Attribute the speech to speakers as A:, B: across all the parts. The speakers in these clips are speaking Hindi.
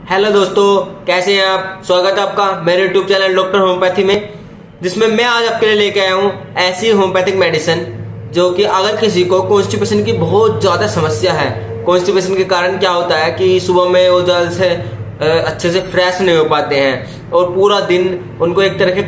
A: हेलो दोस्तों, कैसे हैं आप। स्वागत है आपका मेरे यूट्यूब चैनल डॉक्टर होम्योपैथी में, जिसमें मैं आज आपके लिए लेके आया हूँ ऐसी होम्योपैथिक मेडिसिन जो कि अगर किसी को कॉन्स्टिपेशन की बहुत ज़्यादा समस्या है। कॉन्स्टिपेशन के कारण क्या होता है कि सुबह में वो जल्द से अच्छे से फ्रेश नहीं हो पाते हैं और पूरा दिन उनको एक तरह की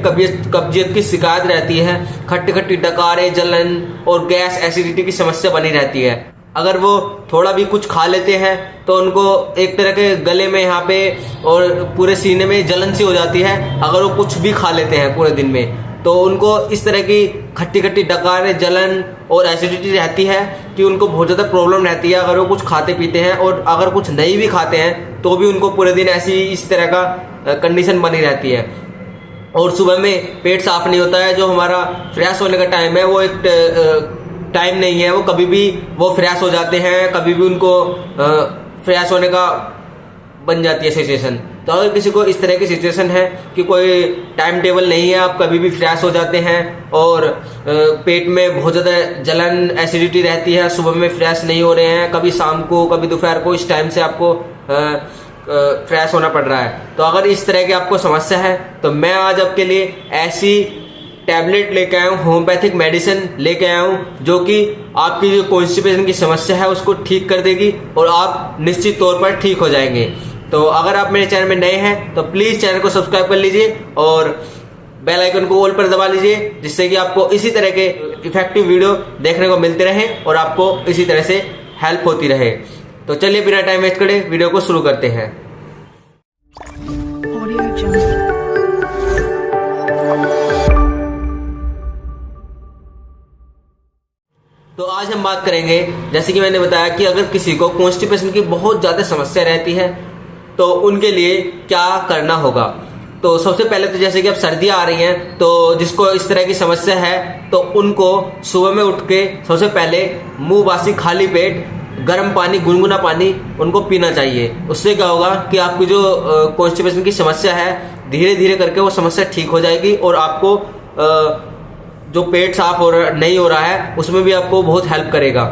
A: कब्जियत की शिकायत रहती है। खट्टी खट्टी डकारें, जलन और गैस एसिडिटी की समस्या बनी रहती है। अगर वो थोड़ा भी कुछ खा लेते हैं तो उनको एक तरह के गले में यहाँ पे और पूरे सीने में जलन सी हो जाती है। अगर वो कुछ भी खा लेते हैं पूरे दिन में तो उनको इस तरह की खट्टी खट्टी डकारें, जलन और एसिडिटी रहती है कि उनको बहुत ज़्यादा प्रॉब्लम रहती है अगर वो कुछ खाते पीते हैं। और अगर कुछ नहीं भी खाते हैं तो भी उनको पूरे दिन ऐसी इस तरह का कंडीशन बनी रहती है। और सुबह में पेट साफ नहीं होता है। जो हमारा फ्रेश होने का टाइम है वो एक टाइम नहीं है, वो कभी भी वो फ्रेश हो जाते हैं, कभी भी उनको फ्रेश होने का बन जाती है सिचुएशन। तो अगर किसी को इस तरह की सिचुएशन है कि कोई टाइम टेबल नहीं है, आप कभी भी फ्रेश हो जाते हैं और पेट में बहुत ज़्यादा जलन एसिडिटी रहती है, सुबह में फ्रेश नहीं हो रहे हैं, कभी शाम को कभी दोपहर को, इस टाइम से आपको फ्रेश होना पड़ रहा है। तो अगर इस तरह की आपको समस्या है तो मैं आज आपके लिए ऐसी टैबलेट लेके आया हूँ, होम्योपैथिक मेडिसिन लेके आया हूँ जो कि आपकी जो कॉन्स्टिपेशन की समस्या है उसको ठीक कर देगी और आप निश्चित तौर पर ठीक हो जाएंगे। तो अगर आप मेरे चैनल में नए हैं तो प्लीज़ चैनल को सब्सक्राइब कर लीजिए और बेल आइकन को ऑल पर दबा लीजिए, जिससे कि आपको इसी तरह के इफेक्टिव वीडियो देखने को मिलते रहे और आपको इसी तरह से हेल्प होती रहे। तो चलिए बिना टाइम वेस्ट करे वीडियो को शुरू करते हैं। तो आज हम बात करेंगे, जैसे कि मैंने बताया कि अगर किसी को कॉन्स्टिपेशन की बहुत ज़्यादा समस्या रहती है तो उनके लिए क्या करना होगा। तो सबसे पहले तो जैसे कि अब सर्दियाँ आ रही हैं तो जिसको इस तरह की समस्या है तो उनको सुबह में उठ के सबसे पहले मुंह बासी खाली पेट गर्म पानी, गुनगुना पानी उनको पीना चाहिए। उससे क्या होगा कि आपकी जो कॉन्स्टिपेशन की समस्या है धीरे धीरे करके वो समस्या ठीक हो जाएगी और आपको जो पेट साफ नहीं हो रहा है उसमें भी आपको बहुत हेल्प करेगा।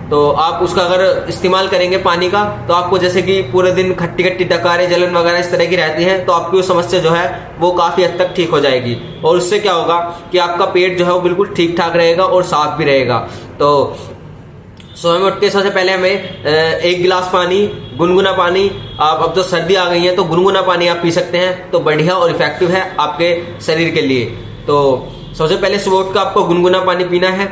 A: तो आप उसका अगर इस्तेमाल करेंगे पानी का तो आपको जैसे कि पूरे दिन खट्टी खट्टी डकारें, जलन वगैरह इस तरह की रहती हैं तो आपकी वो समस्या जो है वो काफ़ी हद तक ठीक हो जाएगी। और उससे क्या होगा कि आपका पेट जो है वो बिल्कुल ठीक ठाक रहेगा और साफ भी रहेगा। तो सुबह में उठ के सबसे पहले हमें एक गिलास पानी, गुनगुना पानी, आप अब तो सर्दी आ गई है तो गुनगुना पानी आप पी सकते हैं तो बढ़िया और इफेक्टिव है आपके शरीर के लिए। तो सबसे पहले सुबह उठ कर आपको गुनगुना पानी पीना है।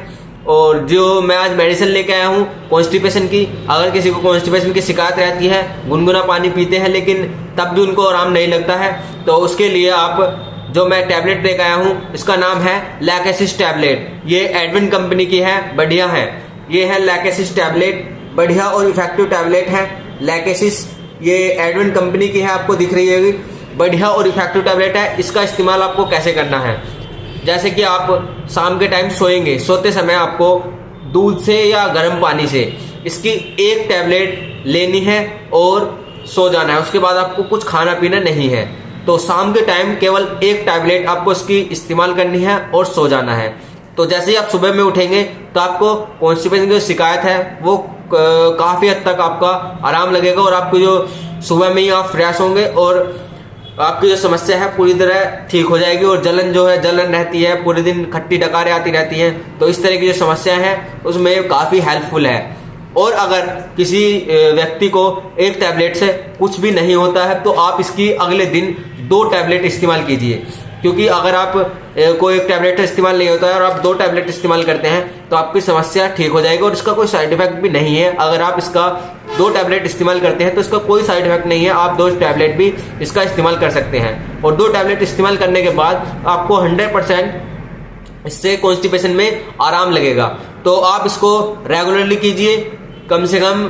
A: और जो मैं आज मेडिसिन लेके आया हूँ कॉन्स्टिपेशन की, अगर किसी को कॉन्स्टिपेशन की शिकायत रहती है, गुनगुना पानी पीते हैं लेकिन तब भी उनको आराम नहीं लगता है, तो उसके लिए आप जो मैं टैबलेट लेके आया हूँ इसका नाम है लैकेसिस टैबलेट। ये एडविन कंपनी की है, बढ़िया है। ये है लैकेसिस टैबलेट, बढ़िया और इफेक्टिव टैबलेट है। लैकेसिस ये एडविन कंपनी की है, आपको दिख रही होगी, बढ़िया और इफेक्टिव टैबलेट है। इसका इस्तेमाल आपको कैसे करना है, जैसे कि आप शाम के टाइम सोएंगे, सोते समय आपको दूध से या गर्म पानी से इसकी एक टैबलेट लेनी है और सो जाना है। उसके बाद आपको कुछ खाना पीना नहीं है। तो शाम के टाइम केवल एक टैबलेट आपको इसकी इस्तेमाल करनी है और सो जाना है। तो जैसे ही आप सुबह में उठेंगे तो आपको कॉन्स्टिपेशन की जो शिकायत है वो काफ़ी हद तक आपका आराम लगेगा और आपको जो सुबह में ही आप फ्रेश होंगे और आपकी जो समस्या है पूरी तरह ठीक हो जाएगी। और जलन जो है, जलन रहती है, पूरे दिन खट्टी डकारें आती रहती हैं, तो इस तरह की जो समस्या है उसमें काफ़ी हेल्पफुल है। और अगर किसी व्यक्ति को एक टैबलेट से कुछ भी नहीं होता है तो आप इसकी अगले दिन 2 टैबलेट इस्तेमाल कीजिए, क्योंकि अगर आप को एक टैबलेट इस्तेमाल नहीं होता है और आप 2 टैबलेट इस्तेमाल करते हैं तो आपकी समस्या ठीक हो जाएगी और इसका कोई साइड इफेक्ट भी नहीं है। अगर आप इसका 2 टैबलेट इस्तेमाल करते हैं तो इसका कोई साइड इफेक्ट नहीं है, आप 2 टैबलेट भी इसका इस्तेमाल कर सकते हैं। और 2 टैबलेट इस्तेमाल करने के बाद आपको 100% इससे कॉन्स्टिपेशन में आराम लगेगा। तो आप इसको रेगुलरली कीजिए, कम से कम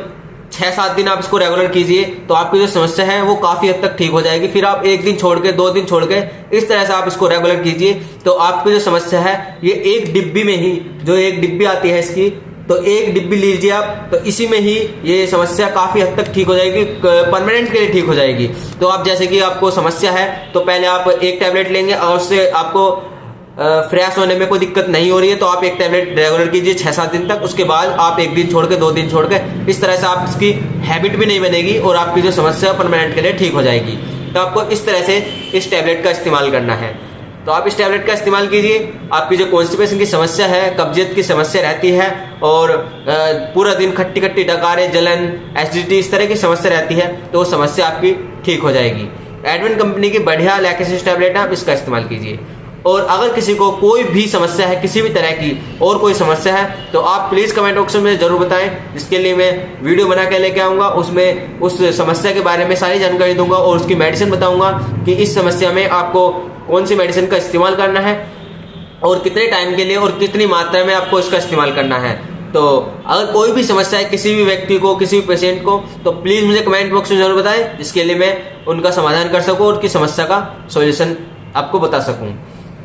A: 6-7 दिन आप इसको रेगुलर कीजिए तो आपकी जो समस्या है वो काफ़ी हद तक ठीक हो जाएगी। फिर आप 1 दिन छोड़ के, 2 दिन छोड़ के, इस तरह से आप इसको रेगुलर कीजिए तो आपकी जो समस्या है ये एक डिब्बी में ही, जो एक डिब्बी आती है इसकी, तो एक डिब्बी लीजिए आप, तो इसी में ही ये समस्या काफ़ी हद तक ठीक हो जाएगी, परमानेंट के लिए ठीक हो जाएगी। तो आप जैसे कि आपको समस्या है तो पहले आप एक टैबलेट लेंगे और उससे आपको प्रयास होने में कोई दिक्कत नहीं हो रही है तो आप एक टैबलेट रेगुलर कीजिए 6-7 दिन तक। उसके बाद आप 1 दिन छोड़ के 2 दिन छोड़ के, इस तरह से आप इसकी हैबिट भी नहीं बनेगी और आपकी जो समस्या परमानेंट के लिए ठीक हो जाएगी। तो आपको इस तरह से इस टैबलेट का इस्तेमाल करना है। तो आप इस टैबलेट का इस्तेमाल कीजिए। आपकी जो कॉन्स्टिपेशन की समस्या है, कब्जियत की समस्या रहती है और पूरा दिन खट्टी खट्टी डकारें, जलन, एसिडिटी, इस तरह की समस्या रहती है, तो वो समस्या आपकी ठीक हो जाएगी। एडविन कंपनी की बढ़िया लैक्टोसिस टैबलेट है, आप इसका इस्तेमाल कीजिए। और अगर किसी को कोई भी समस्या है, किसी भी तरह की और कोई समस्या है, तो आप प्लीज़ कमेंट बॉक्स में ज़रूर बताएं, जिसके लिए मैं वीडियो बना के लेके आऊँगा। उसमें उस समस्या के बारे में सारी जानकारी दूंगा और उसकी मेडिसिन बताऊंगा कि इस समस्या में आपको कौन सी मेडिसिन का इस्तेमाल करना है और कितने टाइम के लिए और कितनी मात्रा में आपको इसका इस्तेमाल करना है। तो अगर कोई भी समस्या है किसी भी व्यक्ति को, किसी भी पेशेंट को, तो प्लीज़ मुझे कमेंट बॉक्स में ज़रूर बताएं, जिसके लिए मैं उनका समाधान कर सकूं और उनकी समस्या का सॉल्यूशन आपको बता सकूं।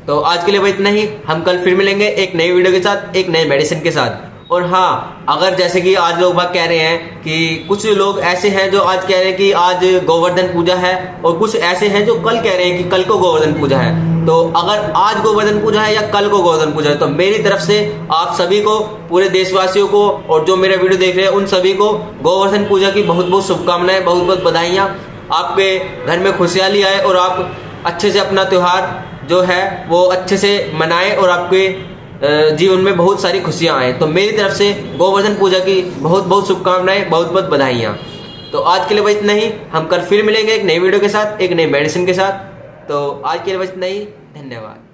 A: तो आज के लिए बस इतना ही। हम कल फिर मिलेंगे एक नई वीडियो के साथ, एक नई मेडिसिन के साथ। और हाँ, अगर जैसे कि आज लोग बात कह रहे हैं कि कुछ लोग ऐसे हैं जो आज कह रहे हैं कि आज गोवर्धन पूजा है और कुछ ऐसे हैं जो कल कह रहे हैं कि कल को गोवर्धन पूजा है। तो अगर आज गोवर्धन पूजा है या कल को गोवर्धन पूजा है, तो मेरी तरफ से आप सभी को, पूरे देशवासियों को और जो मेरा वीडियो देख रहे हैं उन सभी को गोवर्धन पूजा की बहुत बहुत शुभकामनाएं, बहुत बहुत बधाइयाँ। आपके घर में खुशहाली आए और आप अच्छे से अपना त्यौहार जो है वो अच्छे से मनाएं और आपके जीवन में बहुत सारी खुशियां आए। तो मेरी तरफ से गोवर्धन पूजा की बहुत बहुत शुभकामनाएं, बहुत बहुत बधाइयाँ। तो आज के लिए बस इतना ही। हम कल फिर मिलेंगे एक नई वीडियो के साथ, एक नई मेडिसिन के साथ। तो आज के लिए बस इतना ही। धन्यवाद।